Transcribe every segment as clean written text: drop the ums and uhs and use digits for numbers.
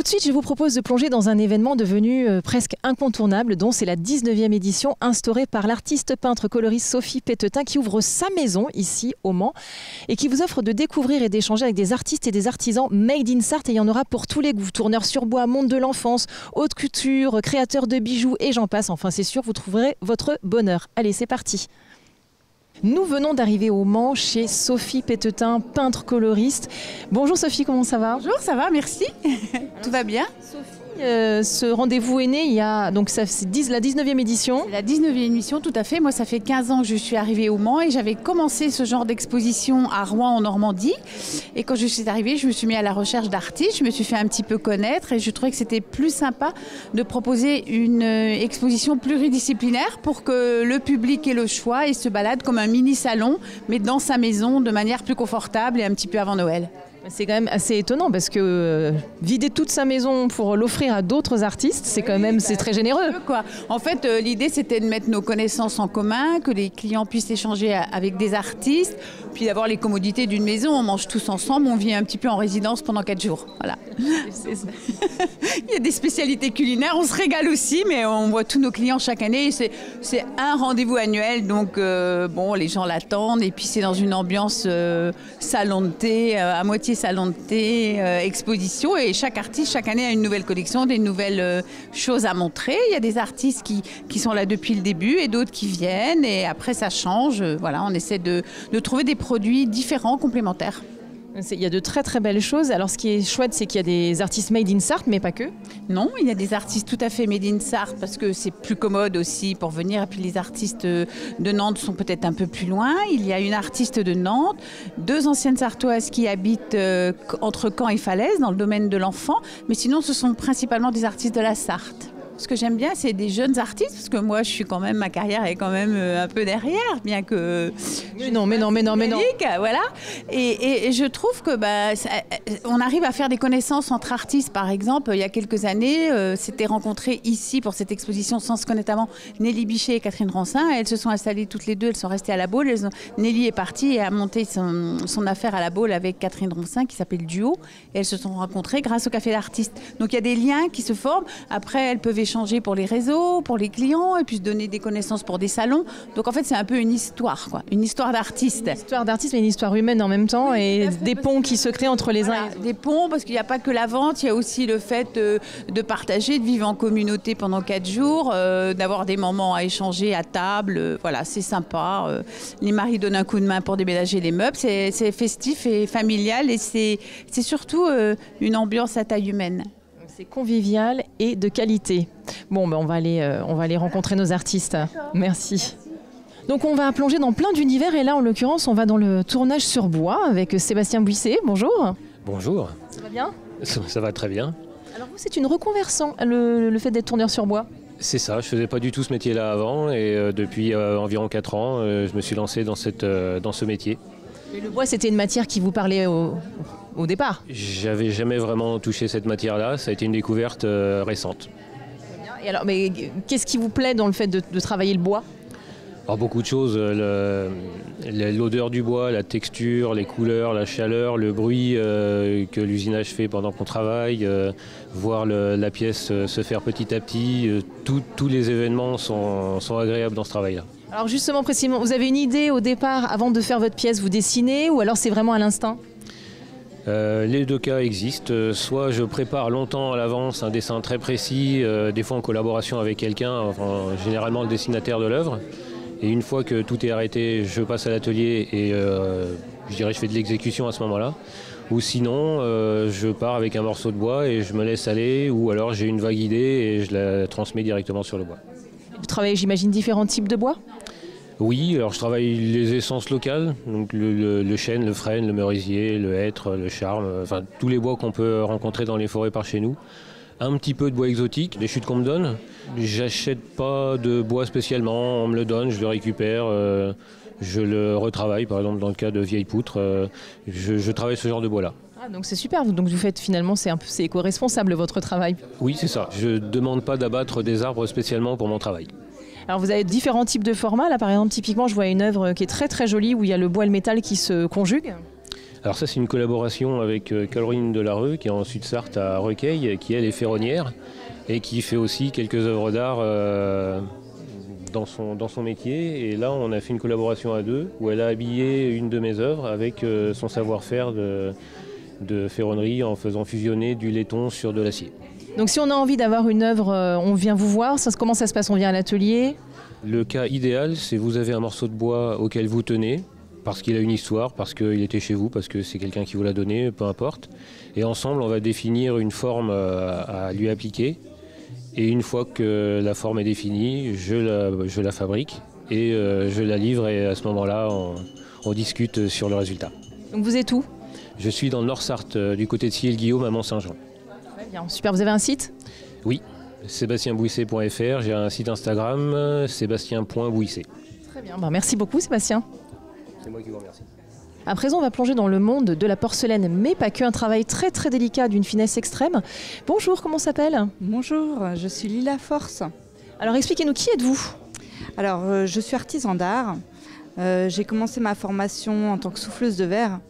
Tout de suite, je vous propose de plonger dans un événement devenu presque incontournable, dont c'est la 19e édition instaurée par l'artiste peintre coloriste Sophie Pétetin qui ouvre sa maison ici au Mans et qui vous offre de découvrir et d'échanger avec des artistes et des artisans made in Sarthe. Et il y en aura pour tous les goûts. Tourneurs sur bois, monde de l'enfance, haute couture, créateurs de bijoux et j'en passe. Enfin, c'est sûr, vous trouverez votre bonheur. Allez, c'est parti. Nous venons d'arriver au Mans chez Sophie Pétetin, peintre coloriste. Bonjour Sophie, comment ça va? Bonjour, ça va, merci. Tout va bien. Sophie, ce rendez-vous est né il y a, donc c'est la 19e édition. C'est la 19e édition, tout à fait. Moi, ça fait 15 ans que je suis arrivée au Mans et j'avais commencé ce genre d'exposition à Rouen en Normandie. Et quand je suis arrivée, je me suis mis à la recherche d'artistes, je me suis fait un petit peu connaître et je trouvais que c'était plus sympa de proposer une exposition pluridisciplinaire pour que le public ait le choix et se balade comme un mini-salon, mais dans sa maison de manière plus confortable et un petit peu avant Noël. C'est quand même assez étonnant parce que vider toute sa maison pour l'offrir à d'autres artistes, c'est quand même c'est très généreux. Quoi. En fait, l'idée c'était de mettre nos connaissances en commun, que les clients puissent échanger avec des artistes, puis d'avoir les commodités d'une maison. On mange tous ensemble, on vit un petit peu en résidence pendant 4 jours. Voilà. Il y a des spécialités culinaires, on se régale aussi, mais on voit tous nos clients chaque année. C'est un rendez-vous annuel, donc bon, les gens l'attendent et puis c'est dans une ambiance salon de thé, à moitié salon de thé, exposition, et chaque artiste chaque année a une nouvelle collection, des nouvelles choses à montrer. Il y a des artistes qui sont là depuis le début et d'autres qui viennent et après ça change. Voilà, on essaie de trouver des produits différents, complémentaires. Il y a de très très belles choses. Alors ce qui est chouette, c'est qu'il y a des artistes made in Sarthe, mais pas que. Non, il y a des artistes tout à fait made in Sarthe parce que c'est plus commode aussi pour venir. Et puis les artistes de Nantes sont peut-être un peu plus loin. Il y a une artiste de Nantes, 2 anciennes sartoises qui habitent entre Caen et Falaise dans le domaine de l'enfant. Mais sinon, ce sont principalement des artistes de la Sarthe. Ce que j'aime bien, c'est des jeunes artistes, parce que moi, ma carrière est quand même un peu derrière, bien que... Mais non. Voilà. Et je trouve que on arrive à faire des connaissances entre artistes. Par exemple, il y a quelques années, s'étaient rencontrées ici pour cette exposition sans se connaître avant, Nelly Bichet et Catherine Rancin. Elles se sont installées toutes les deux, elles sont restées à la Baule. Nelly est partie et a monté son affaire à la Baule avec Catherine Rancin, qui s'appelle Duo. Et elles se sont rencontrées grâce au Café d'Artistes. Donc il y a des liens qui se forment. Après, elles peuvent échanger pour les réseaux, pour les clients, et puis se donner des connaissances pour des salons. Donc en fait, c'est un peu une histoire, quoi. Une histoire d'artiste. Une histoire d'artiste, mais une histoire humaine en même temps, et des ponts qui se créent entre les uns et les autres. Des ponts, parce qu'il n'y a pas que la vente, il y a aussi le fait de partager, de vivre en communauté pendant 4 jours, d'avoir des moments à échanger à table. Voilà, c'est sympa. Les maris donnent un coup de main pour déménager les meubles. C'est festif et familial, et c'est surtout une ambiance à taille humaine. C'est convivial et de qualité. Bon, on va aller rencontrer nos artistes. Merci. Donc on va plonger dans plein d'univers et là en l'occurrence on va dans le tournage sur bois avec Sébastien Buisset. Bonjour. Bonjour. Ça va bien? Ça va très bien. Alors vous, c'est une reconversion, le fait d'être tourneur sur bois? C'est ça, je faisais pas du tout ce métier-là avant et depuis environ 4 ans je me suis lancé dans ce métier. Mais le bois, c'était une matière qui vous parlait au départ? J'avais jamais vraiment touché cette matière-là, ça a été une découverte récente. Et alors, mais qu'est-ce qui vous plaît dans le fait de travailler le bois? Alors beaucoup de choses, l'odeur du bois, la texture, les couleurs, la chaleur, le bruit que l'usinage fait pendant qu'on travaille, voir la pièce se faire petit à petit, tous les événements sont agréables dans ce travail-là. Alors justement, précisément, vous avez une idée au départ, avant de faire votre pièce, vous dessinez ou alors c'est vraiment à l'instinct? Les 2 cas existent. Soit je prépare longtemps à l'avance un dessin très précis, des fois en collaboration avec quelqu'un, enfin, généralement le dessinataire de l'œuvre. Et une fois que tout est arrêté, je passe à l'atelier et je fais de l'exécution à ce moment-là. Ou sinon, je pars avec un morceau de bois et je me laisse aller, ou alors j'ai une vague idée et je la transmets directement sur le bois. Vous travaillez, j'imagine, différents types de bois? Oui, alors je travaille les essences locales, donc le chêne, le frêne, le merisier, le hêtre, le charme, enfin tous les bois qu'on peut rencontrer dans les forêts par chez nous. Un petit peu de bois exotique, des chutes qu'on me donne. J'achète pas de bois spécialement, on me le donne, je le récupère, je le retravaille, par exemple dans le cas de vieilles poutres, je travaille ce genre de bois-là. Ah, donc c'est super, donc vous faites finalement, c'est éco-responsable votre travail. Oui, c'est ça, je ne demande pas d'abattre des arbres spécialement pour mon travail. Alors vous avez différents types de formats, là par exemple typiquement je vois une œuvre qui est très très jolie où il y a le bois et le métal qui se conjuguent. Alors ça, c'est une collaboration avec Caroline Delarue, qui est en Sud-Sarthe à Recueil, qui elle est ferronnière et qui fait aussi quelques œuvres d'art dans son métier. Et là, on a fait une collaboration à deux, où elle a habillé une de mes œuvres avec son savoir-faire de ferronnerie en faisant fusionner du laiton sur de l'acier. Donc si on a envie d'avoir une œuvre, on vient vous voir. Comment ça se passe? On vient à l'atelier? Le cas idéal, c'est vous avez un morceau de bois auquel vous tenez, parce qu'il a une histoire, parce qu'il était chez vous, parce que c'est quelqu'un qui vous l'a donné, peu importe. Et ensemble, on va définir une forme à lui appliquer. Et une fois que la forme est définie, je la fabrique et je la livre. Et à ce moment-là, on discute sur le résultat. Donc vous êtes où? Je suis dans le Nord-Sarthe, du côté de Ciel-Guillaume à Mont-Saint-Jean. Très bien, super. Vous avez un site? Oui, sébastienbouisset.fr. J'ai un site Instagram, sébastien.bouisset. Très bien, merci beaucoup Sébastien. C'est moi qui vous remercie. À présent, on va plonger dans le monde de la porcelaine, mais pas que, un travail très très délicat d'une finesse extrême. Bonjour, comment s'appelle? Bonjour, je suis Lila Force. Alors expliquez-nous, qui êtes-vous? Alors, je suis artisan d'art. J'ai commencé ma formation en tant que souffleuse de verre.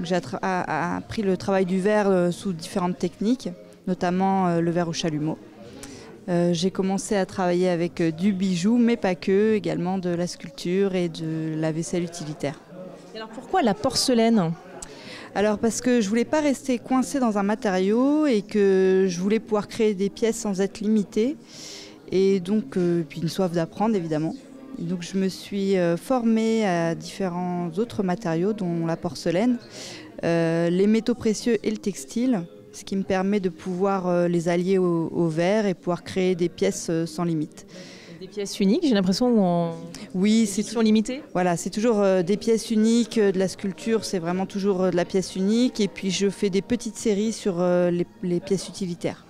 J'ai appris le travail du verre sous différentes techniques, notamment le verre au chalumeau. J'ai commencé à travailler avec du bijou, mais pas que, également de la sculpture et de la vaisselle utilitaire. Et alors pourquoi la porcelaine? Alors parce que je voulais pas rester coincée dans un matériau et que je voulais pouvoir créer des pièces sans être limitée. Et donc, puis une soif d'apprendre évidemment. Et donc je me suis formée à différents autres matériaux, dont la porcelaine, les métaux précieux et le textile, ce qui me permet de pouvoir les allier au verre et pouvoir créer des pièces sans limite. Des pièces uniques, j'ai l'impression, Oui, c'est toujours limité. Voilà, c'est toujours des pièces uniques, de la sculpture, c'est vraiment toujours de la pièce unique. Et puis je fais des petites séries sur les pièces utilitaires.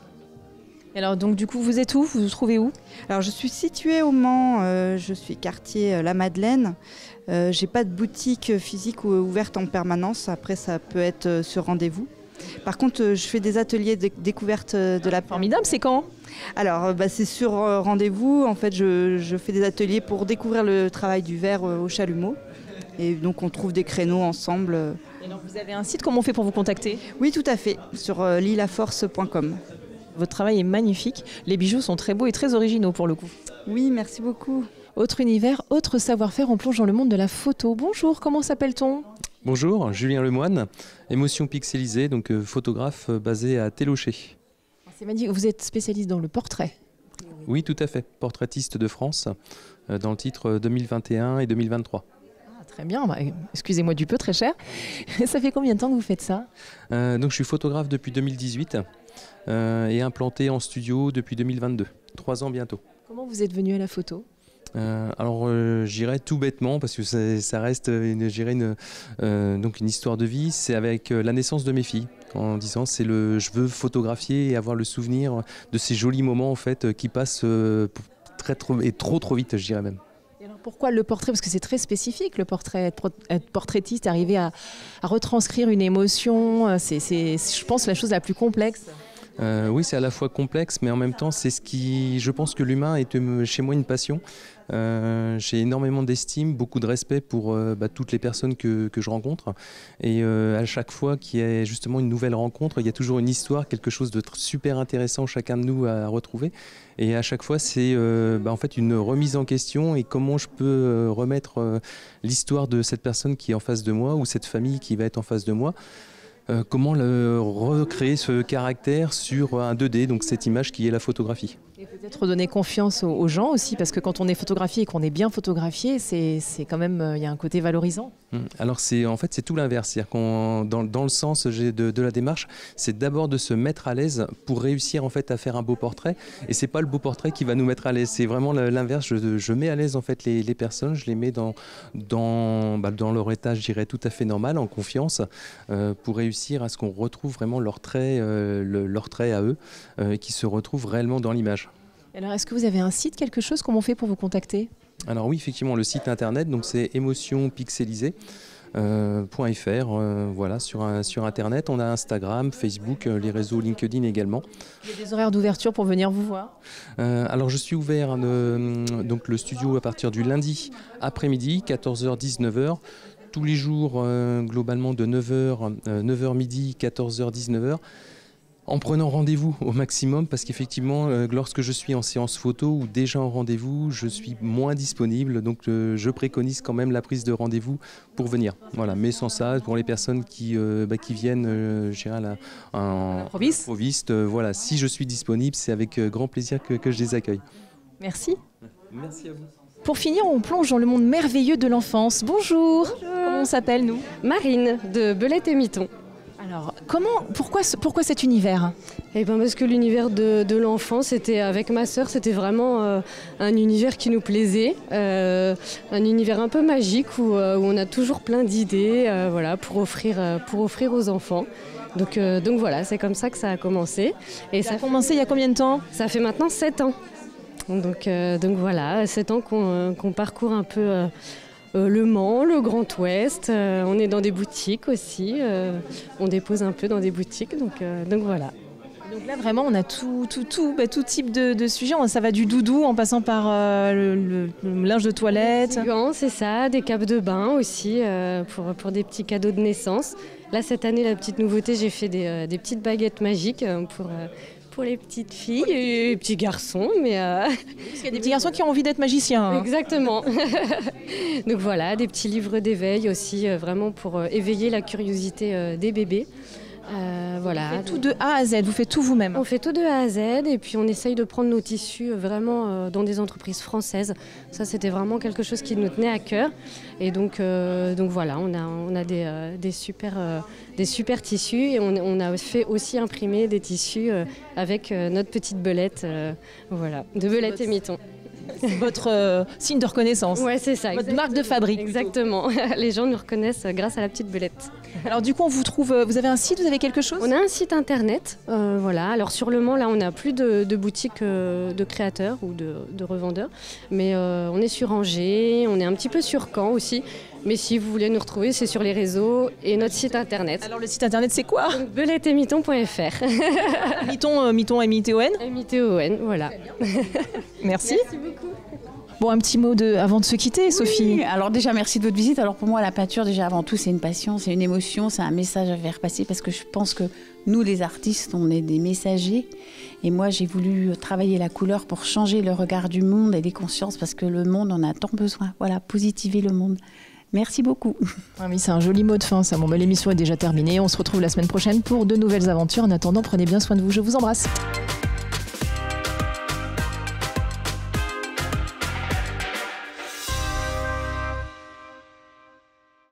Et alors donc du coup, vous êtes où? Vous vous trouvez où? Alors je suis située au Mans, je suis quartier La Madeleine. J'ai pas de boutique physique ouverte en permanence, après ça peut être sur rendez-vous. Par contre, je fais des ateliers de découverte de la... Formidable, c'est quand? Alors, c'est sur rendez-vous. En fait, je fais des ateliers pour découvrir le travail du verre au chalumeau. Et donc, on trouve des créneaux ensemble. Et alors, vous avez un site, comment on fait pour vous contacter? Oui, tout à fait, sur lilaforce.com. Votre travail est magnifique. Les bijoux sont très beaux et très originaux pour le coup. Oui, merci beaucoup. Autre univers, autre savoir-faire, on plonge dans le monde de la photo. Bonjour, comment s'appelle-t-on? Bonjour, Julien Lemoine, Émotion pixelisée, donc photographe basé à Télocher. C'est magnifique, vous êtes spécialiste dans le portrait. Oui, tout à fait, portraitiste de France, dans le titre 2021 et 2023. Ah, très bien, excusez-moi du peu, très cher. Ça fait combien de temps que vous faites ça? Donc je suis photographe depuis 2018 et implanté en studio depuis 2022, 3 ans bientôt. Comment vous êtes venu à la photo? Alors j'irais tout bêtement parce que ça reste donc une histoire de vie. C'est avec la naissance de mes filles, en disant je veux photographier et avoir le souvenir de ces jolis moments en fait qui passent trop vite, je dirais même. Et alors pourquoi le portrait? Parce que c'est très spécifique le portrait, être portraitiste, arriver à retranscrire une émotion, c'est je pense la chose la plus complexe. Oui, c'est à la fois complexe, mais en même temps, c'est ce qui, je pense que l'humain est chez moi une passion. J'ai énormément d'estime, beaucoup de respect pour toutes les personnes que je rencontre. Et à chaque fois qu'il y a justement une nouvelle rencontre, il y a toujours une histoire, quelque chose de super intéressant chacun de nous à retrouver. Et à chaque fois, c'est en fait une remise en question et comment je peux remettre l'histoire de cette personne qui est en face de moi ou cette famille qui va être en face de moi. Comment recréer ce caractère sur un 2D, donc cette image qui est la photographie. Et peut-être donner confiance aux gens aussi, parce que quand on est photographié et qu'on est bien photographié, c'est quand même, il y a un côté valorisant. Alors en fait c'est tout l'inverse, c'est-à-dire dans le sens de la démarche, c'est d'abord de se mettre à l'aise pour réussir en fait à faire un beau portrait, et c'est pas le beau portrait qui va nous mettre à l'aise, c'est vraiment l'inverse. Je mets à l'aise en fait les personnes, je les mets dans leur état, je dirais tout à fait normal, en confiance, pour réussir à ce qu'on retrouve vraiment leurs traits à eux, et qui se retrouvent réellement dans l'image. Alors est-ce que vous avez un site, quelque chose, comment on fait pour vous contacter? Alors oui, effectivement, le site internet, donc c'est émotionpixelisée.fr, voilà, sur internet. On a Instagram, Facebook, les réseaux LinkedIn également. Il y a des horaires d'ouverture pour venir vous voir? Alors je suis ouvert, donc le studio à partir du lundi après-midi, 14h-19h. tous les jours, globalement de 9h midi, 14h, 19h. En prenant rendez-vous au maximum, parce qu'effectivement, lorsque je suis en séance photo ou déjà en rendez-vous, je suis moins disponible. Donc, je préconise quand même la prise de rendez-vous pour venir. Voilà. Mais sans ça, pour les personnes qui viennent, je dirais, en improviste, voilà, si je suis disponible, c'est avec grand plaisir que je les accueille. Merci. Merci à vous. Pour finir, on plonge dans le monde merveilleux de l'enfance. Bonjour. Comment on s'appelle, nous? Marine, de Belette et Miton. Alors, pourquoi cet univers? Eh ben parce que l'univers de l'enfance, c'était avec ma sœur, c'était vraiment un univers qui nous plaisait, un univers un peu magique où on a toujours plein d'idées, voilà, pour offrir aux enfants. Donc voilà, c'est comme ça que ça a commencé. Et ça a commencé il y a combien de temps? Ça fait maintenant 7 ans. Donc voilà, 7 ans qu'on parcourt un peu le Mans, le Grand Ouest. On est dans des boutiques aussi. On dépose un peu dans des boutiques. Donc voilà. Donc là, vraiment, on a tout type de sujets. Ça va du doudou en passant par le linge de toilette. Des gants, c'est ça. Des capes de bain aussi pour des petits cadeaux de naissance. Là, cette année, la petite nouveauté, j'ai fait des petites baguettes magiques pour les petites filles et les petits garçons. Parce qu'il y a des petits garçons qui ont envie d'être magiciens. Hein. Exactement. Donc voilà, des petits livres d'éveil aussi, vraiment pour éveiller la curiosité des bébés. Voilà. Vous faites tout de A à Z, vous faites tout vous-même? On fait tout de A à Z et puis on essaye de prendre nos tissus vraiment dans des entreprises françaises. Ça, c'était vraiment quelque chose qui nous tenait à cœur. Et donc voilà, on a des super tissus et on a fait aussi imprimer des tissus avec notre petite belette, voilà, de Belette et Miton. C'est votre signe de reconnaissance. Ouais, c'est ça. Votre marque de fabrique. Exactement. Les gens nous reconnaissent grâce à la petite belette. Alors du coup, on vous trouve. Vous avez un site, vous avez quelque chose? On a un site internet. Voilà. Alors sur le Mans, là, on n'a plus de boutiques de créateurs ou de revendeurs, mais on est sur Angers. On est un petit peu sur Caen aussi. Mais si vous voulez nous retrouver, c'est sur les réseaux et notre site internet. Alors le site internet, c'est quoi? belettetmiton.fr. Miton, M-I-T-O-N. M-I-T-O-N, voilà. Merci. Merci beaucoup. Bon, un petit mot avant de se quitter, Sophie. Oui, alors déjà, merci de votre visite. Alors pour moi, la peinture, déjà avant tout, c'est une passion, c'est une émotion, c'est un message à faire passer parce que je pense que nous, les artistes, on est des messagers. Et moi, j'ai voulu travailler la couleur pour changer le regard du monde et des consciences parce que le monde en a tant besoin. Voilà, positiver le monde. Merci beaucoup. Ah oui, c'est un joli mot de fin, ça. Bon, mais l'émission est déjà terminée. On se retrouve la semaine prochaine pour de nouvelles aventures. En attendant, prenez bien soin de vous. Je vous embrasse.